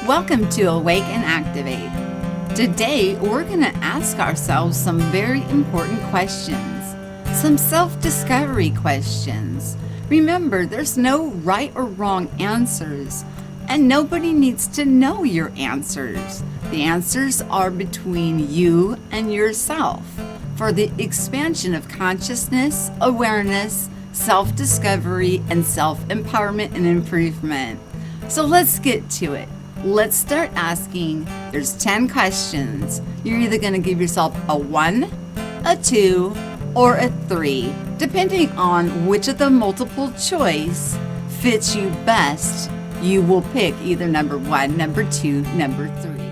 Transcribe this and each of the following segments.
Welcome to Awake and Activate. Today, we're going to ask ourselves some very important questions, some self-discovery questions. Remember, there's no right or wrong answers, and nobody needs to know your answers. The answers are between you and yourself for the expansion of consciousness, awareness, self-discovery, and self-empowerment and improvement. So let's get to it. Let's start asking. There's 10 questions. You're either going to give yourself a 1, a 2, or a 3, depending on which of the multiple choice fits you best. You will pick either number 1, number 2, number 3.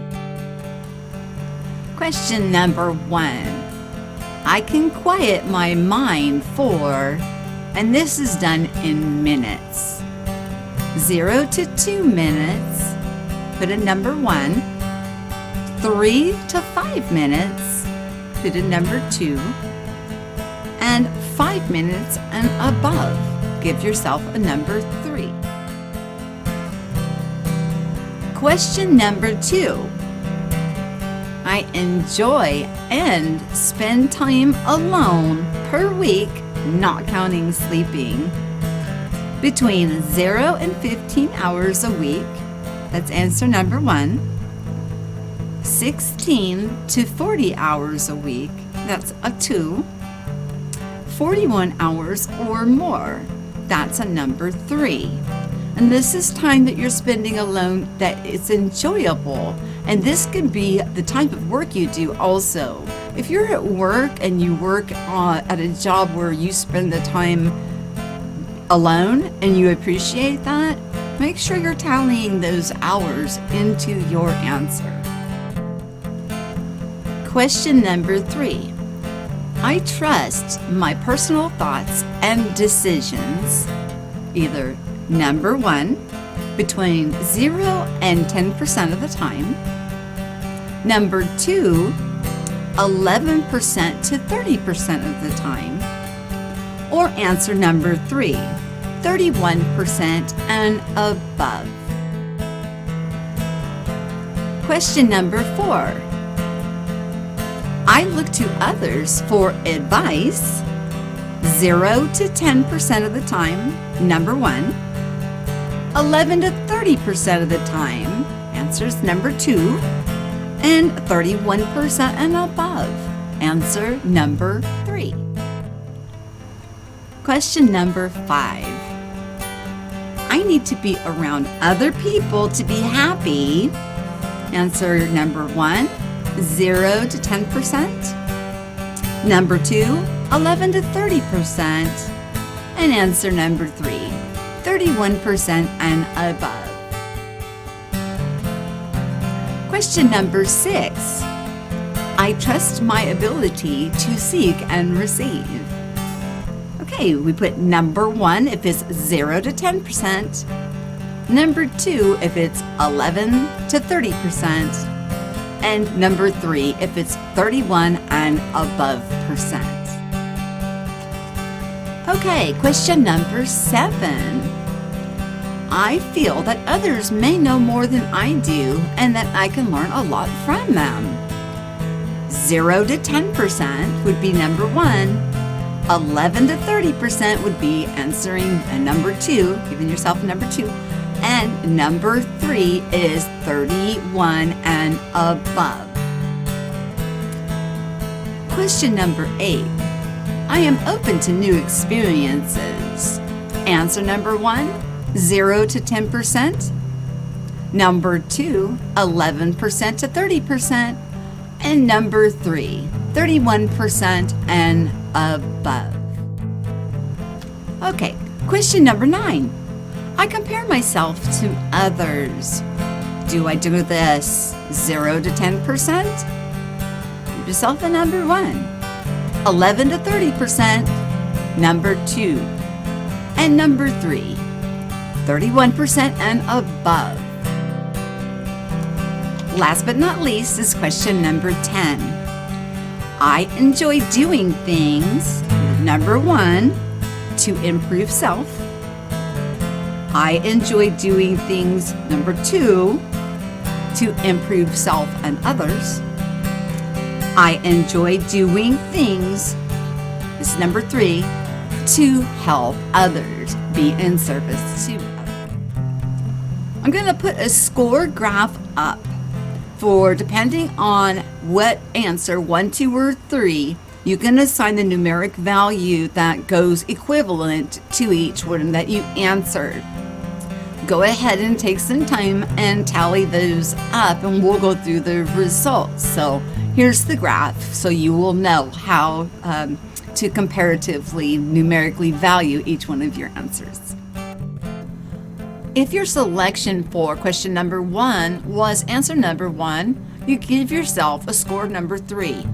Question number 1. I can quiet my mind for, and this is done in minutes, 0 to 2 minutes. Put in number 1, 3 to 5 minutes, put in number 2, and 5 minutes and above. Give yourself a number 3. Question number 2. I enjoy and spend time alone per week, not counting sleeping, between 0 and 15 hours a week. That's answer number 1. 16 to 40 hours a week. That's a 2. 41 hours or more. That's a number 3. And this is time that you're spending alone that it's enjoyable. And this can be the type of work you do also. If you're at work and you work at a job where you spend the time alone and you appreciate that, make sure you're tallying those hours into your answer. Question number 3. I trust my personal thoughts and decisions, either number 1, between 0 and 10% of the time, number 2, 11% to 30% of the time, or answer number 3, 31% and above. Question number 4. I look to others for advice 0 to 10% of the time, number 1. 11 to 30% of the time, answers number 2. And 31% and above, answer number 3. Question number 5. I need to be around other people to be happy. Answer number 1, 0 to 10%. Number 2, 11 to 30%. And answer number 3, 31% and above. Question number 6. I trust my ability to seek and receive. Okay, we put number 1 if it's 0 to 10%, number 2 if it's 11 to 30%, and number 3 if it's 31 and above percent. Okay, question number 7. I feel that others may know more than I do and that I can learn a lot from them. 0 to 10% would be number 1. 11 to 30% would be answering number 2, giving yourself a number 2. And number 3 is 31 and above. Question number 8. I am open to new experiences. Answer number 1, 0 to 10%. Number 2, 11% to 30%. And number 3, 31% and above. Okay, question number 9. I compare myself to others. Do I do this 0 to 10%? Give yourself a number 1. 11 to 30%. Number 2. And number 3. 31% and above. Last but not least is question number 10. I enjoy doing things, number 1, to improve self. I enjoy doing things, number 2, to improve self and others. I enjoy doing things, this is number 3, to help others, be in service to others. I'm going to put a score graph up for, depending on what answer, 1, 2, or 3, you can assign the numeric value that goes equivalent to each one that you answered. Go ahead and take some time and tally those up, and we'll go through the results. So here's the graph, so you will know how to comparatively numerically value each one of your answers. If your selection for question number 1 was answer number 1, you give yourself a score of number 3.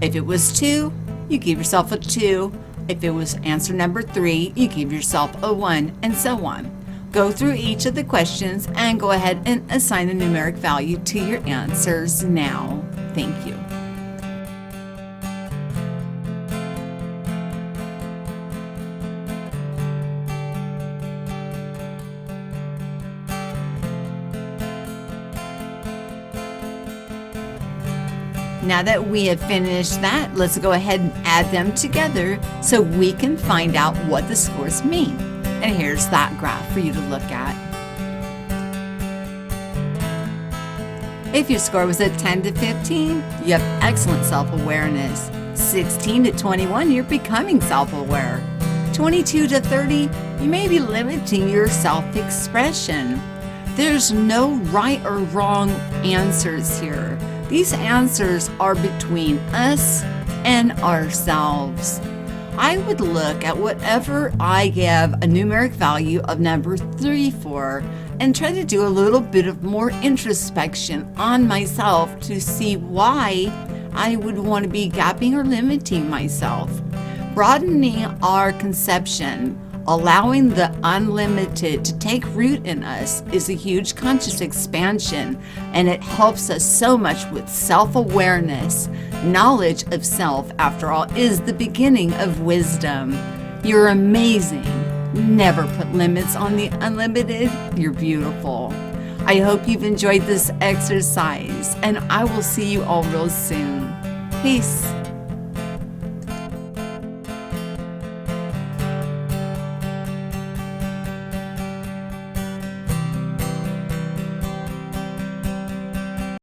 If it was 2, you give yourself a 2. If it was answer number 3, you give yourself a 1, and so on. Go through each of the questions and go ahead and assign the numeric value to your answers now. Thank you. Now that we have finished that, let's go ahead and add them together so we can find out what the scores mean. And here's that graph for you to look at. If your score was a 10 to 15, you have excellent self-awareness. 16 to 21, you're becoming self-aware. 22 to 30, you may be limiting your self-expression. There's no right or wrong answers here. These answers are between us and ourselves. I would look at whatever I give a numeric value of number 3 for and try to do a little bit of more introspection on myself to see why I would want to be gapping or limiting myself. Broadening our conception, allowing the unlimited to take root in us, is a huge conscious expansion, and it helps us so much with self-awareness. Knowledge of self, after all, is the beginning of wisdom. You're amazing. Never put limits on the unlimited. You're beautiful. I hope you've enjoyed this exercise, and I will see you all real soon. Peace.